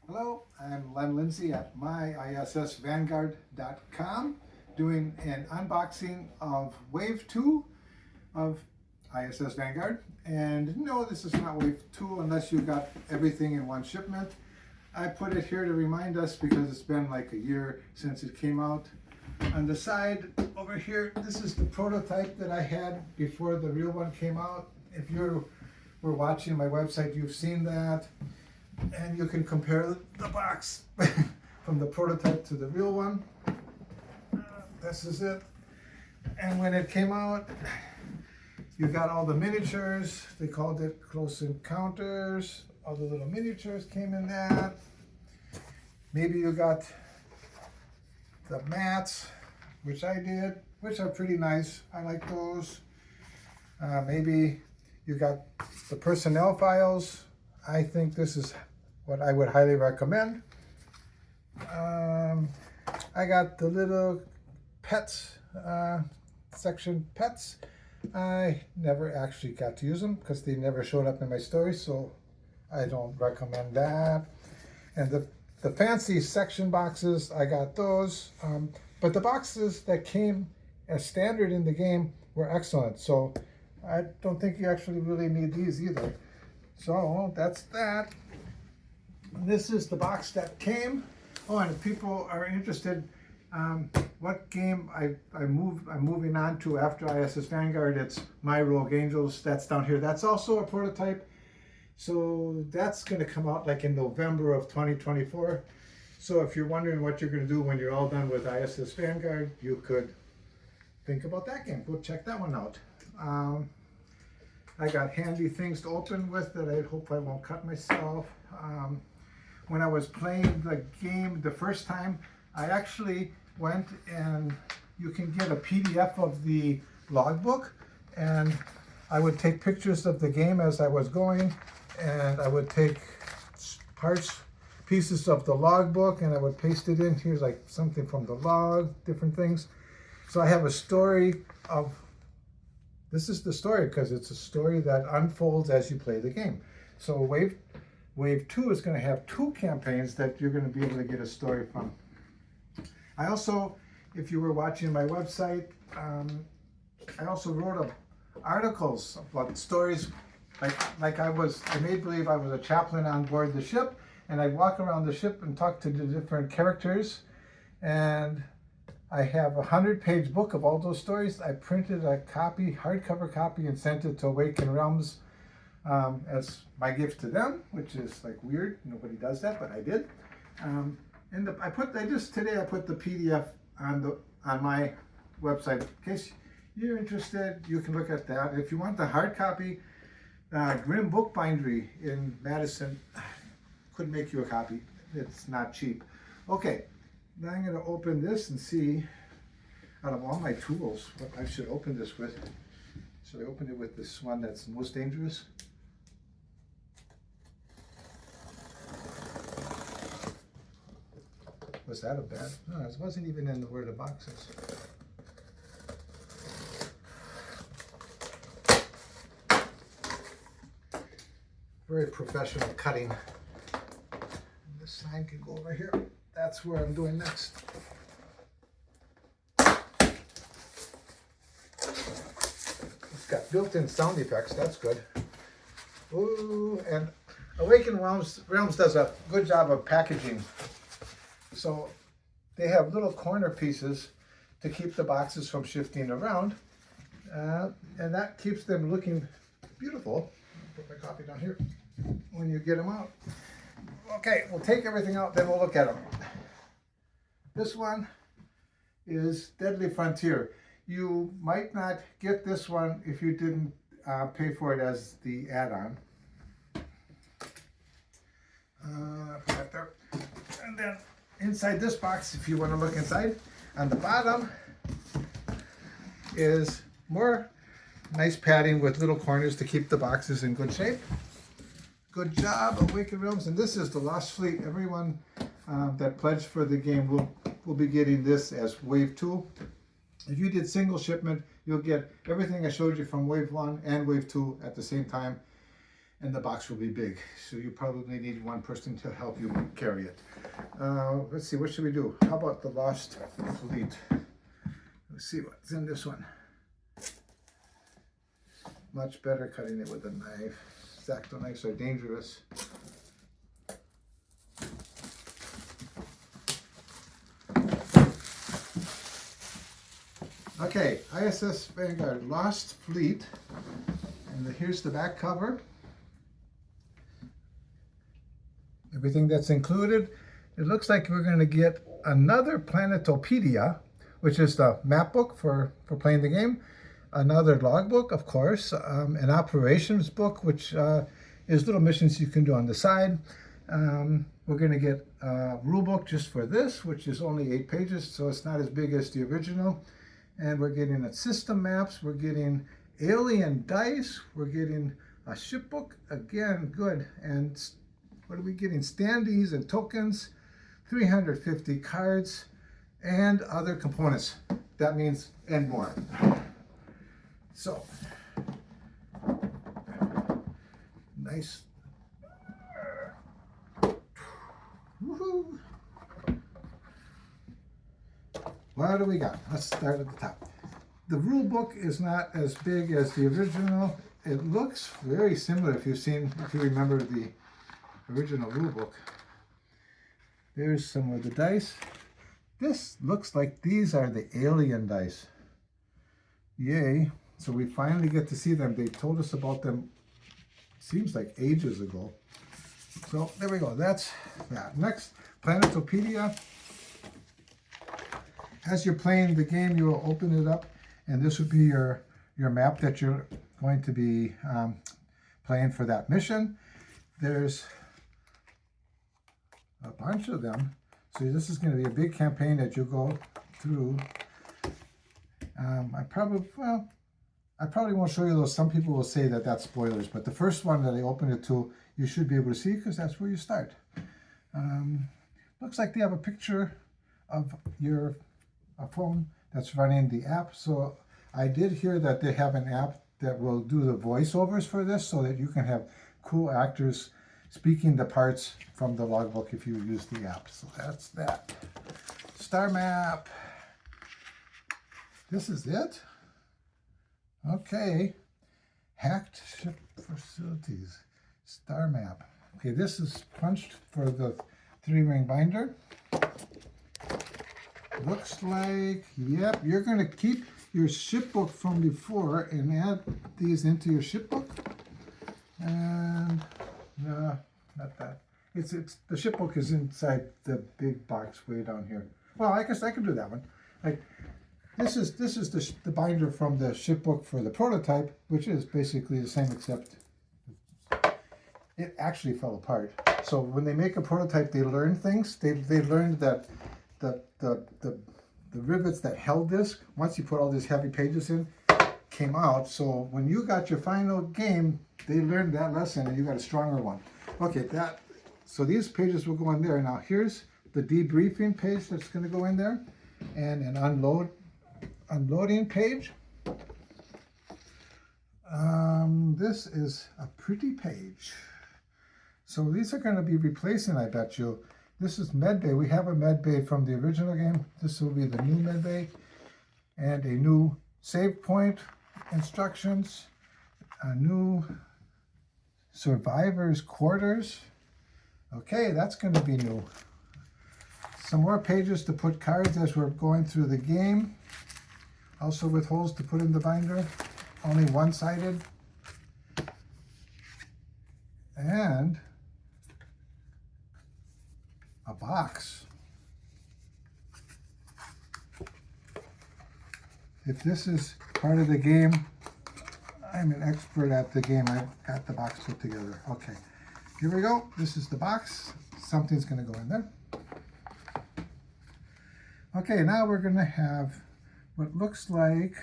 Hello, I'm Len Lindsay at myissvanguard.com doing an unboxing of Wave 2 of ISS Vanguard. And no, this is not Wave 2 unless you got everything in one shipment. I put it here to remind us because it's been like a year since it came out. On the side over here, this is the prototype that I had before the real one came out. If you were watching my website, you've seen that. And you can compare the box from the prototype to the real one. This is it. And when it came out, you got all the miniatures. They called it Close Encounters. All the little miniatures came in that. Maybe you got the mats, which I did, which are pretty nice. I like those. Maybe you got the personnel files. I think this is what I would highly recommend. I got the little pets, section pets. I never actually got to use them because they never showed up in my story, so I don't recommend that. And the fancy section boxes, I got those. But the boxes that came as standard in the game were excellent, so I don't think you actually really need these either. So that's that. This is the box that came. Oh, and if people are interested, what game I'm moving on to after ISS Vanguard, it's My Rogue Angels. That's down here. That's also a prototype. So that's going to come out like in November of 2024. So if you're wondering what you're going to do when you're all done with ISS Vanguard, you could think about that game. Go check that one out. I got handy things to open with that I hope I won't cut myself. When I was playing the game the first time, I actually went and you can get a PDF of the logbook, and I would take pictures of the game as I was going, and I would take pieces of the logbook, and I would paste it in. Here's like something from the log, different things. So I have a story of this is the story because it's a story that unfolds as you play the game. So Wave 2 is going to have 2 campaigns that you're going to be able to get a story from. I also, if you were watching my website, I also wrote articles about stories. Like I made believe I was a chaplain on board the ship, and I'd walk around the ship and talk to the different characters. And I have a 100-page book of all those stories. I printed a copy, hardcover copy, and sent it to Awaken Realms as my gift to them, which is like weird. Nobody does that, but I did. Today I put the PDF on my website. In case you're interested, you can look at that. If you want the hard copy, Grimm Bookbindery in Madison could make you a copy. It's not cheap. Okay. Now I'm going to open this and see, out of all my tools, what I should open this with. Should I open it with this one that's most dangerous? Was that a bad? No, it wasn't even in where the box is. Very professional cutting. And this sign can go over here. That's where I'm doing next. It's got built-in sound effects. That's good. Ooh, and Awaken Realms does a good job of packaging. So they have little corner pieces to keep the boxes from shifting around, and that keeps them looking beautiful. Put my copy down here when you get them out. Okay, we'll take everything out, then we'll look at them. This one is Deadly Frontier. You might not get this one if you didn't pay for it as the add-on. Put that there. And then inside this box, if you want to look inside, on the bottom is more nice padding with little corners to keep the boxes in good shape. Good job, Awaken Realms. And this is the Lost Fleet. Everyone that pledged for the game will be getting this as Wave 2. If you did single shipment, you'll get everything I showed you from Wave 1 and Wave 2 at the same time. and the box will be big. So you probably need one person to help you carry it. Let's see, what should we do? How about the Lost Fleet? Let's see what's in this one. Much better cutting it with a knife. X-Acto knives are dangerous. Okay, ISS Vanguard Lost Fleet. And here's the back cover. Everything that's included. It looks like we're going to get another Planetopedia, which is the map book for playing the game. Another logbook, of course. An operations book, which is little missions you can do on the side. We're going to get a rule book just for this, which is only 8 pages, so it's not as big as the original. And we're getting system maps. We're getting alien dice. We're getting a ship book. Again, good. And what are we getting? Standees and tokens, 350 cards, and other components. That means, and more. So, nice. Woohoo! What do we got? Let's start at the top. The rule book is not as big as the original. It looks very similar if you remember the original rule book. There's some of the dice. This looks like these are the alien dice. Yay. So we finally get to see them. They told us about them, seems like ages ago. So there we go. That's that. Next, Planetopedia. As you're playing the game, you will open it up, and this would be your map that you're going to be playing for that mission. There's a bunch of them. So this is going to be a big campaign that you go through. I probably won't show you those. Some people will say that that's spoilers, but the first one that I opened it to, you should be able to see because that's where you start. Looks like they have a picture of a phone that's running the app. So I did hear that they have an app that will do the voiceovers for this so that you can have cool actors speaking the parts from the logbook if you use the app. So that's that. Star map. This is it? Okay. Hacked ship facilities. Star map. Okay, this is punched for the 3-ring binder. Looks like, yep, you're going to keep your ship book from before and add these into your ship book. And no, not that. It's the ship book is inside the big box way down here. Well, I guess I could do that one. Like this is the binder from the ship book for the prototype, which is basically the same except it actually fell apart. So when they make a prototype, they learn things. They learned that the rivets that held this, once you put all these heavy pages in, came out. So when you got your final game, they learned that lesson and you got a stronger one. Okay, so these pages will go in there. Now here's the debriefing page that's going to go in there, and an unloading page. This is a pretty page. So these are going to be replacing, I bet you. This is medbay. We have a medbay from the original game. This will be the new medbay, and a new save point instructions, a new survivor's quarters. Okay, that's going to be new. Some more pages to put cards as we're going through the game. Also with holes to put in the binder. Only one-sided. And a box. If this is part of the game, I'm an expert at the game. I've got the box put together. Okay, here we go. This is the box. Something's going to go in there. Okay, now we're going to have what looks like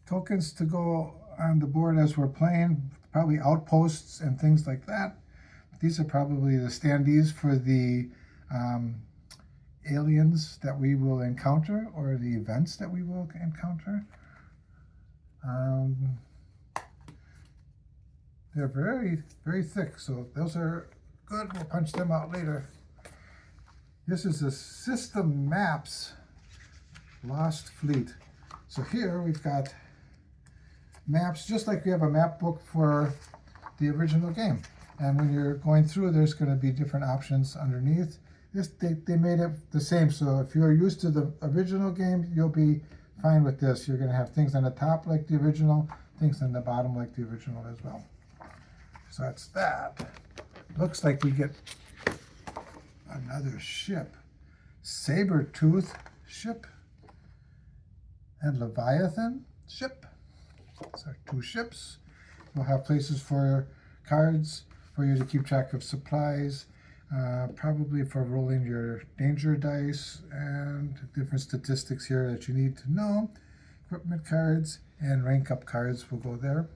tokens to go on the board as we're playing, probably outposts and things like that. These are probably the standees for the aliens that we will encounter, or the events that we will encounter. They're very, very thick, so those are good. We'll punch them out later. This is the System Maps Lost Fleet. So here we've got maps, just like we have a map book for the original game. And when you're going through, there's going to be different options underneath. They made it the same, so if you're used to the original game, you'll be fine with this. You're going to have things on the top like the original, things on the bottom like the original as well. So that's that. Looks like we get another ship. Saber-tooth ship and Leviathan ship. So 2 ships. We'll have places for cards for you to keep track of supplies, probably for rolling your danger dice, and different statistics here that you need to know. Equipment cards and rank up cards will go there.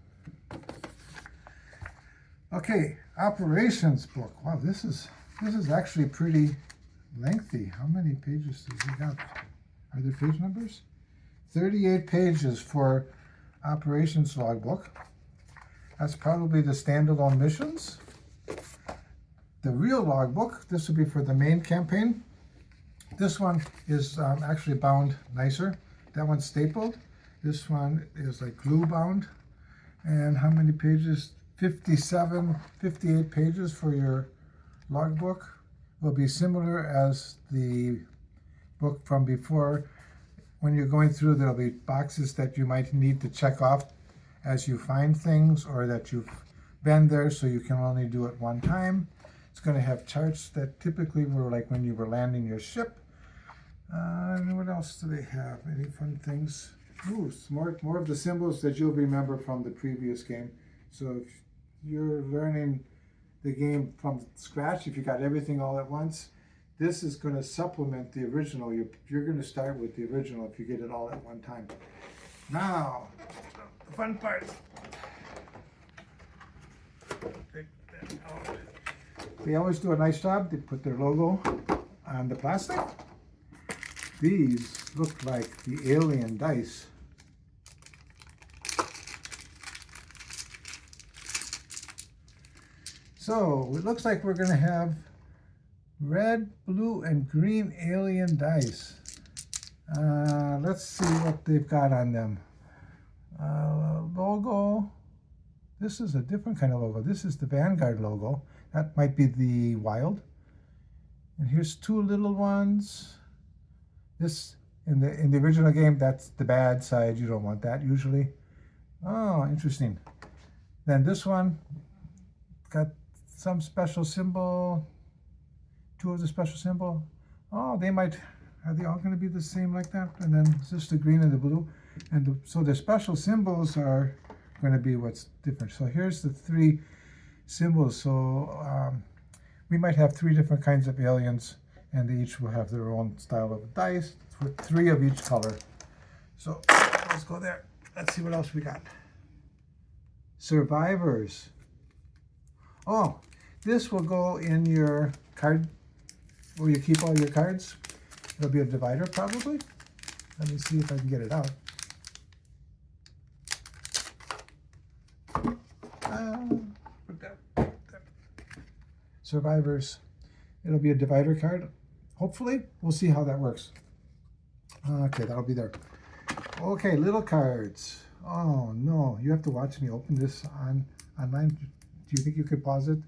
Okay, operations book. Wow, this is actually pretty lengthy. How many pages does he have? Are there page numbers? 38 pages for operations logbook. That's probably the standalone missions. The real logbook, this will be for the main campaign. This one is actually bound nicer. That one's stapled. This one is like glue bound. And how many pages? 58 pages for your logbook. Will be similar as the book from before. When you're going through, there'll be boxes that you might need to check off as you find things, or that you've been there, so you can only do it one time. It's going to have charts that typically were like when you were landing your ship. And what else do they have? Any fun things? Ooh, more of the symbols that you'll remember from the previous game. So if you're learning the game from scratch, if you got everything all at once, this is going to supplement the original. You're going to start with the original if you get it all at one time. Now, the fun part. They always do a nice job. They put their logo on the plastic. These look like the alien dice. So it looks like we're going to have red, blue, and green alien dice. Let's see what they've got on them. Logo. This is a different kind of logo. This is the Vanguard logo. That might be the wild. And here's 2 little ones. This in the original game, that's the bad side. You don't want that usually. Oh, interesting. Then this one got some special symbol. 2 of the special symbol. Oh, are they all going to be the same like that? And then it's just the green and the blue. And so the special symbols are going to be what's different. So here's the 3 symbols. So we might have 3 different kinds of aliens, and they each will have their own style of dice with 3 of each color. So let's go there. Let's see what else we got. Survivors. Oh, this will go in your card where you keep all your cards. It'll be a divider probably. Let me see if I can get it out. Put that. Survivors. It'll be a divider card. Hopefully, we'll see how that works. Okay, that'll be there. Okay, little cards. Oh no, you have to watch me open this online. Do you think you could pause it?